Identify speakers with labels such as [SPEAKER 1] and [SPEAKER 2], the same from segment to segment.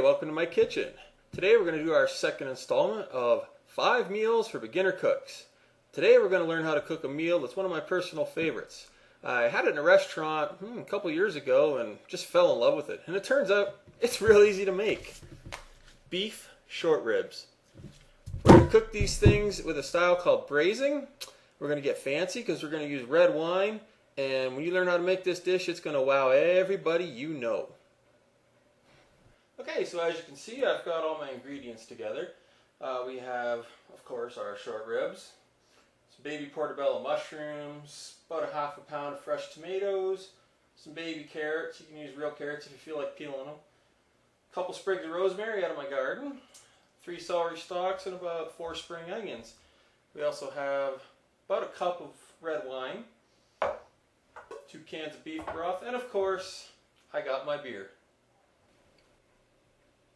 [SPEAKER 1] Hey, welcome to my kitchen. Today we're going to do our second installment of 5 meals for beginner cooks. Today we're going to learn how to cook a meal that's one of my personal favorites. I had it in a restaurant a couple years ago and just fell in love with it. And it turns out it's real easy to make. Beef short ribs. We're going to cook these things with a style called braising. We're going to get fancy because we're going to use red wine. And when you learn how to make this dish, it's going to wow everybody you know. Okay, so as you can see, I've got all my ingredients together. We have, of course, our short ribs, some baby portobello mushrooms, about a half a pound of fresh tomatoes, some baby carrots. You can use real carrots if you feel like peeling them. A couple sprigs of rosemary out of my garden, 3 celery stalks, and about 4 spring onions. We also have about a cup of red wine, 2 cans of beef broth, and of course, I got my beer.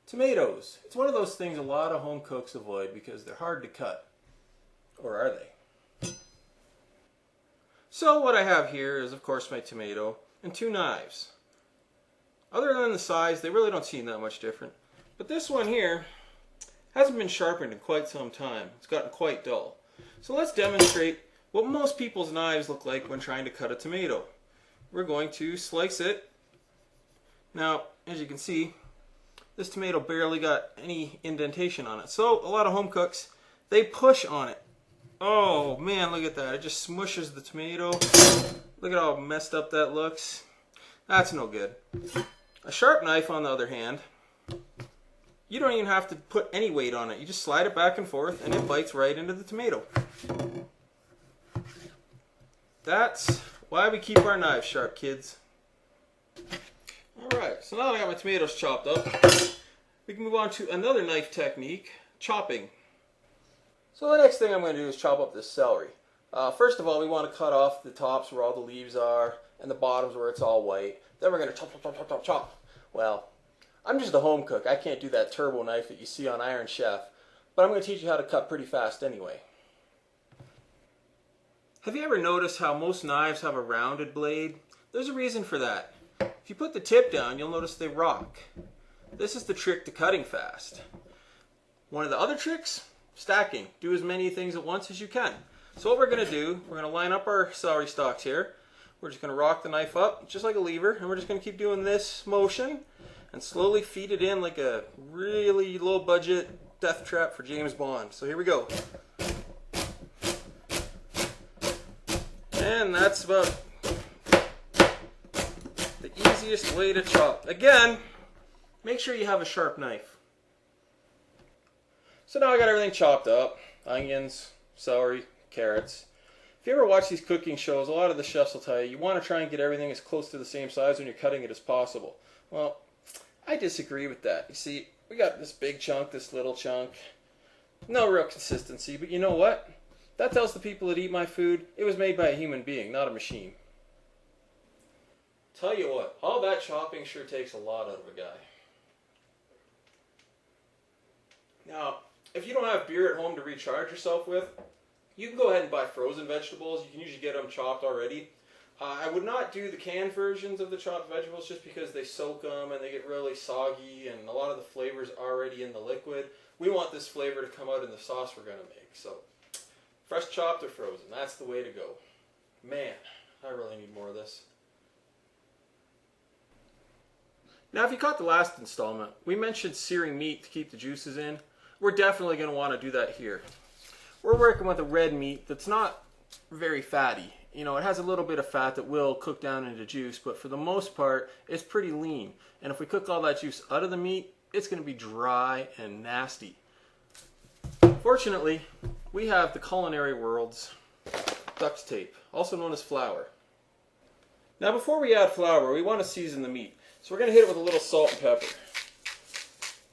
[SPEAKER 1] Tomatoes. It's one of those things a lot of home cooks avoid because they're hard to cut. Or are they? So what I have here is, of course, my tomato and 2 knives. Other than the size, they really don't seem that much different. But this one here hasn't been sharpened in quite some time. It's gotten quite dull. So let's demonstrate what most people's knives look like when trying to cut a tomato. We're going to slice it. Now, as you can see, this tomato barely got any indentation on it. So a lot of home cooks, they push on it. Oh man, look at that. It just smushes the tomato. Look at how messed up that looks. That's no good. A sharp knife, on the other hand, you don't even have to put any weight on it. You just slide it back and forth and it bites right into the tomato. That's why we keep our knives sharp, kids. Alright, so now that I got my tomatoes chopped up, we can move on to another knife technique, chopping. So the next thing I'm going to do is chop up this celery. First of all, we want to cut off the tops where all the leaves are and the bottoms where it's all white. Then we're going to chop, chop, chop, chop, chop, chop. Well, I'm just a home cook. I can't do that turbo knife that you see on Iron Chef, but I'm going to teach you how to cut pretty fast anyway. Have you ever noticed how most knives have a rounded blade? There's a reason for that. If you put the tip down, you'll notice they rock. This is the trick to cutting fast. One of the other tricks, stacking. Do as many things at once as you can. So what we're going to do, we're going to line up our celery stalks here. We're just going to rock the knife up, just like a lever, and we're just going to keep doing this motion and slowly feed it in like a really low budget death trap for James Bond. So here we go. And that's about the easiest way to chop. Again, make sure you have a sharp knife. So now I got everything chopped up. Onions, celery, carrots. If you ever watch these cooking shows, a lot of the chefs will tell you want to try and get everything as close to the same size when you're cutting it as possible. Well, I disagree with that. You see, we got this big chunk, this little chunk. No real consistency, but you know what? That tells the people that eat my food, it was made by a human being, not a machine. Tell you what, all that chopping sure takes a lot out of a guy. Now, if you don't have beer at home to recharge yourself with, you can go ahead and buy frozen vegetables. You can usually get them chopped already. I would not do the canned versions of the chopped vegetables just because they soak them and they get really soggy and a lot of the flavor's already in the liquid. We want this flavor to come out in the sauce we're going to make. So, fresh chopped or frozen, that's the way to go. Man, I really need more of this. Now, if you caught the last installment, we mentioned searing meat to keep the juices in. We're definitely going to want to do that here. We're working with a red meat that's not very fatty. You know, it has a little bit of fat that will cook down into juice, but for the most part, it's pretty lean. And if we cook all that juice out of the meat, it's going to be dry and nasty. Fortunately, we have the culinary world's duct tape, also known as flour. Now, before we add flour, we want to season the meat. So we're going to hit it with a little salt and pepper.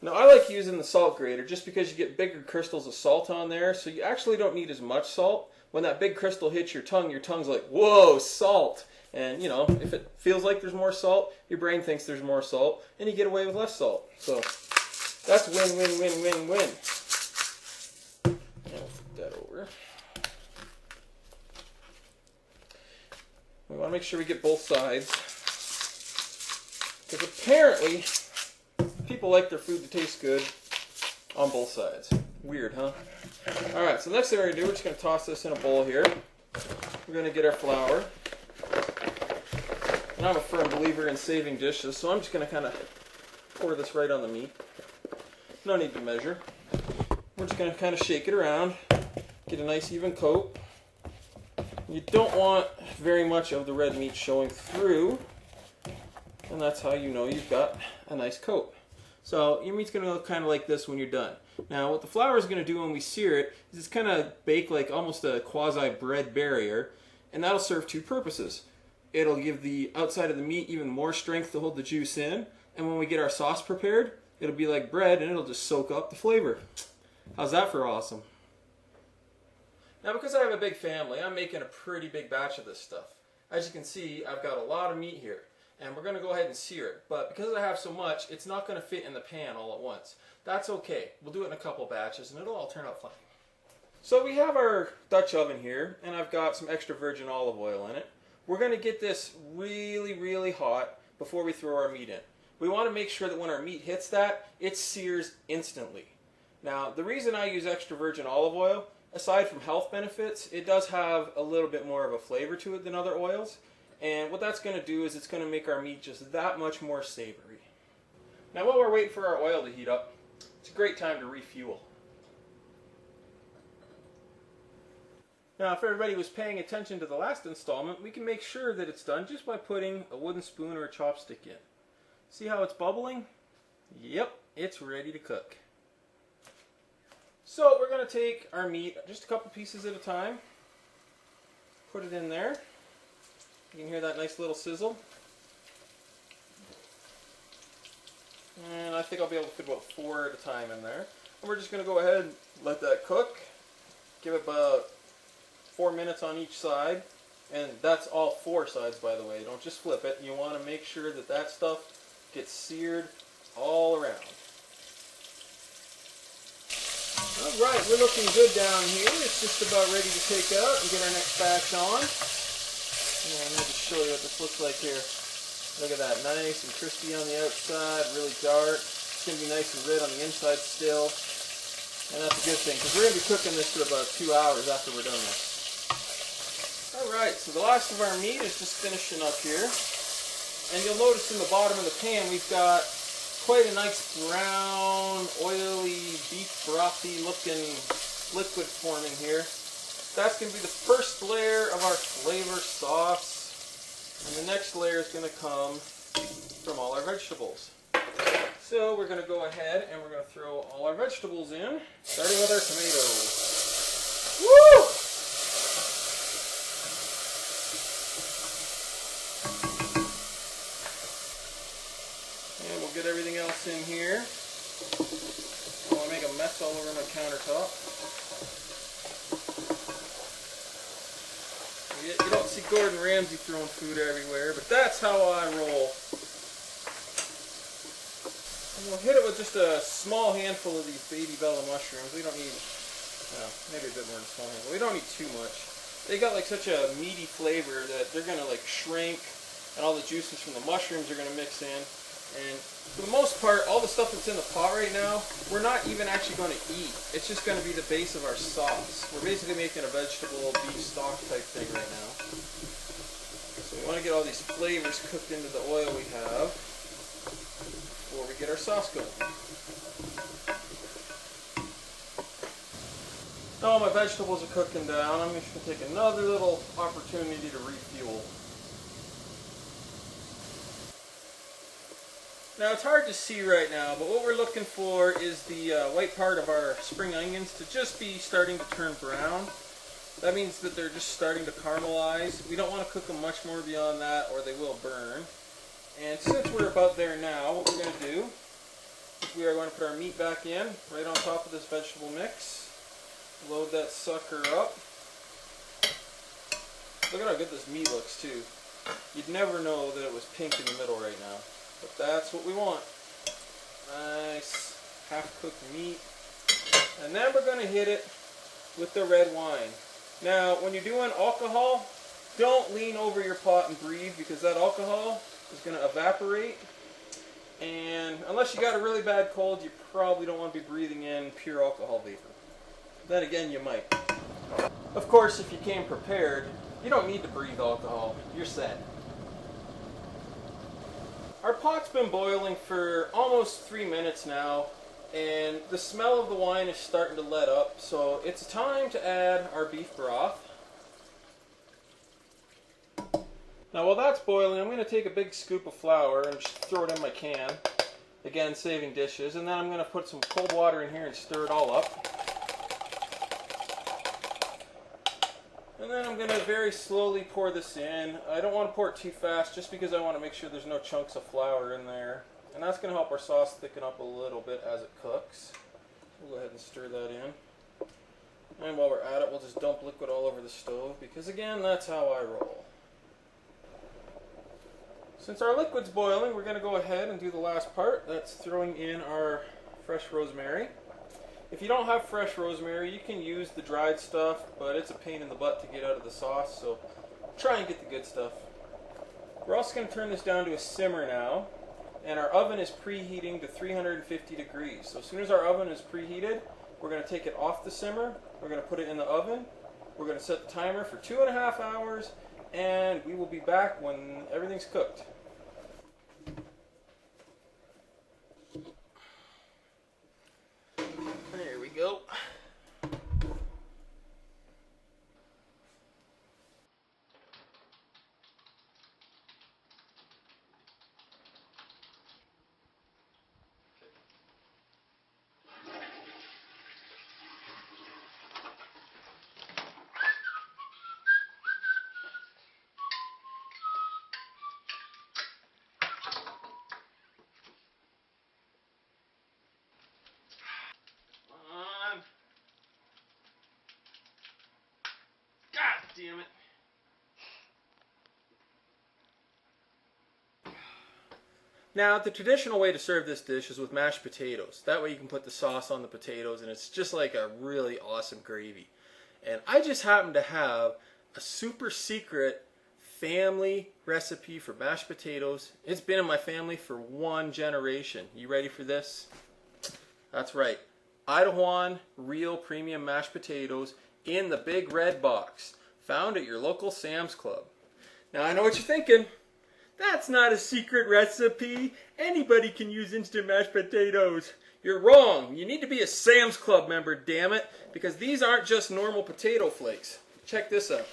[SPEAKER 1] Now, I like using the salt grater just because you get bigger crystals of salt on there, so you actually don't need as much salt. When that big crystal hits your tongue's like, whoa, salt! And, you know, if it feels like there's more salt, your brain thinks there's more salt, and you get away with less salt. So, that's win, win, win, win, win. I'll flip that over. We want to make sure we get both sides. Because apparently, People like their food to taste good on both sides. Weird, huh? Alright, so the next thing we're going to do, we're just going to toss this in a bowl here. We're going to get our flour. And I'm a firm believer in saving dishes, so I'm just going to kind of pour this right on the meat. No need to measure. We're just going to kind of shake it around, get a nice even coat. You don't want very much of the red meat showing through, and that's how you know you've got a nice coat. So your meat's going to look kind of like this when you're done. Now what the flour is going to do when we sear it is it's kind of bake like almost a quasi bread barrier, and that'll serve two purposes. It'll give the outside of the meat even more strength to hold the juice in, and when we get our sauce prepared, it'll be like bread and it'll just soak up the flavor. How's that for awesome? Now because I have a big family, I'm making a pretty big batch of this stuff. As you can see, I've got a lot of meat here. And we're going to go ahead and sear it. But because I have so much, it's not going to fit in the pan all at once. That's okay. We'll do it in a couple batches and it'll all turn out fine. So we have our Dutch oven here, and I've got some extra virgin olive oil in it. We're going to get this really, really hot before we throw our meat in. We want to make sure that when our meat hits that, it sears instantly. Now, the reason I use extra virgin olive oil, aside from health benefits, it does have a little bit more of a flavor to it than other oils. And what that's going to do is it's going to make our meat just that much more savory. Now while we're waiting for our oil to heat up, it's a great time to refuel. Now if everybody was paying attention to the last installment, we can make sure that it's done just by putting a wooden spoon or a chopstick in. See how it's bubbling? Yep, it's ready to cook. So we're going to take our meat, just a couple pieces at a time, put it in there. You can hear that nice little sizzle. And I think I'll be able to fit about 4 at a time in there. And we're just going to go ahead and let that cook. Give it about 4 minutes on each side. And that's all 4 sides, by the way. Don't just flip it. You want to make sure that that stuff gets seared all around. Alright, we're looking good down here. It's just about ready to take out and get our next batch on. Yeah, let me just show you what this looks like here. Look at that, nice and crispy on the outside, really dark. It's going to be nice and red on the inside still. And that's a good thing, because we're going to be cooking this for about 2 hours after we're done this. Alright, so the last of our meat is just finishing up here. And you'll notice in the bottom of the pan we've got quite a nice brown, oily, beef brothy looking liquid forming here. That's going to be the first layer of our flavor sauce, and the next layer is going to come from all our vegetables. So we're going to go ahead and we're going to throw all our vegetables in, starting with our tomatoes. Woo! And we'll get everything else in here. I don't want to make a mess all over my countertop. You don't see Gordon Ramsay throwing food everywhere, but that's how I roll. And we'll hit it with just a small handful of these baby bella mushrooms. We don't need, well, maybe a bit more than a small handful. We don't need too much. They got like such a meaty flavor that they're going to like shrink, and all the juices from the mushrooms are going to mix in. And for the most part, all the stuff that's in the pot right now, we're not even actually going to eat. It's just going to be the base of our sauce. We're basically making a vegetable beef stock type thing right now. So we want to get all these flavors cooked into the oil we have before we get our sauce going. Now all my vegetables are cooking down. I'm just going to take another little opportunity to refuel. Now it's hard to see right now, but what we're looking for is the white part of our spring onions to just be starting to turn brown. That means that they're just starting to caramelize. We don't want to cook them much more beyond that or they will burn. And since we're about there now, what we're going to do is we are going to put our meat back in right on top of this vegetable mix. Load that sucker up. Look at how good this meat looks too. You'd never know that it was pink in the middle right now. But that's what we want. Nice half-cooked meat. And then we're going to hit it with the red wine. Now, when you're doing alcohol, don't lean over your pot and breathe because that alcohol is going to evaporate. And unless you got a really bad cold, you probably don't want to be breathing in pure alcohol vapor. Then again, you might. Of course, if you came prepared, you don't need to breathe alcohol. You're set. Our pot's been boiling for almost 3 minutes now, and the smell of the wine is starting to let up, so it's time to add our beef broth. Now while that's boiling, I'm going to take a big scoop of flour and just throw it in my can. Again, saving dishes. And then I'm going to put some cold water in here and stir it all up. And then I'm going to very slowly pour this in. I don't want to pour it too fast just because I want to make sure there's no chunks of flour in there. And that's going to help our sauce thicken up a little bit as it cooks. We'll go ahead and stir that in. And while we're at it, we'll just dump liquid all over the stove because again, that's how I roll. Since our liquid's boiling, we're going to go ahead and do the last part. That's throwing in our fresh rosemary. If you don't have fresh rosemary, you can use the dried stuff, but it's a pain in the butt to get out of the sauce, so try and get the good stuff. We're also going to turn this down to a simmer now, and our oven is preheating to 350 degrees. So as soon as our oven is preheated, we're going to take it off the simmer, we're going to put it in the oven, we're going to set the timer for 2.5 hours, and we will be back when everything's cooked. There we go. Damn it. Now, the traditional way to serve this dish is with mashed potatoes. That way you can put the sauce on the potatoes and it's just like a really awesome gravy. And I just happen to have a super secret family recipe for mashed potatoes. It's been in my family for 1 generation. You ready for this? That's right. Idahoan real premium mashed potatoes in the big red box. Found at your local Sam's Club. Now I know what you're thinking. That's not a secret recipe. Anybody can use instant mashed potatoes. You're wrong. You need to be a Sam's Club member, damn it, because these aren't just normal potato flakes. Check this out.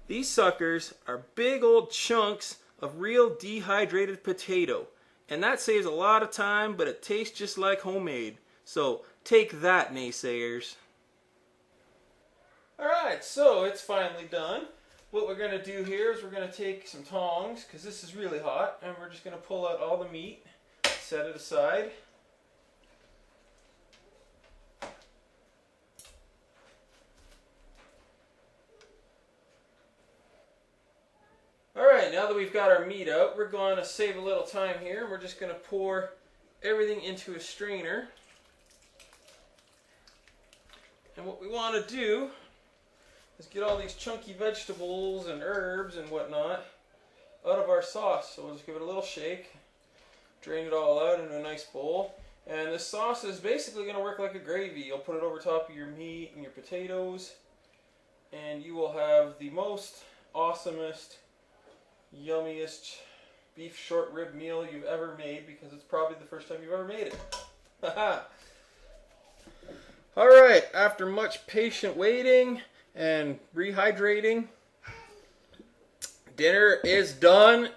[SPEAKER 1] These suckers are big old chunks of real dehydrated potato. And that saves a lot of time, but it tastes just like homemade. So take that, naysayers. Alright, so it's finally done. What we're going to do here is we're going to take some tongs, because this is really hot, and we're just going to pull out all the meat, set it aside. Alright, now that we've got our meat out, we're going to save a little time here, and we're just going to pour everything into a strainer. And what we want to do is get all these chunky vegetables and herbs and whatnot out of our sauce. So we'll just give it a little shake, drain it all out into a nice bowl. And this sauce is basically going to work like a gravy. You'll put it over top of your meat and your potatoes, and you will have the most awesomest, yummiest beef short rib meal you've ever made, because it's probably the first time you've ever made it. Haha! Alright, after much patient waiting and rehydrating, dinner is done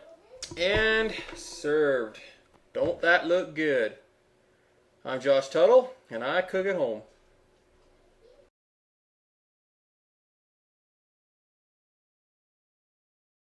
[SPEAKER 1] and served. Don't that look good? I'm Josh Tuttle, and I cook at home.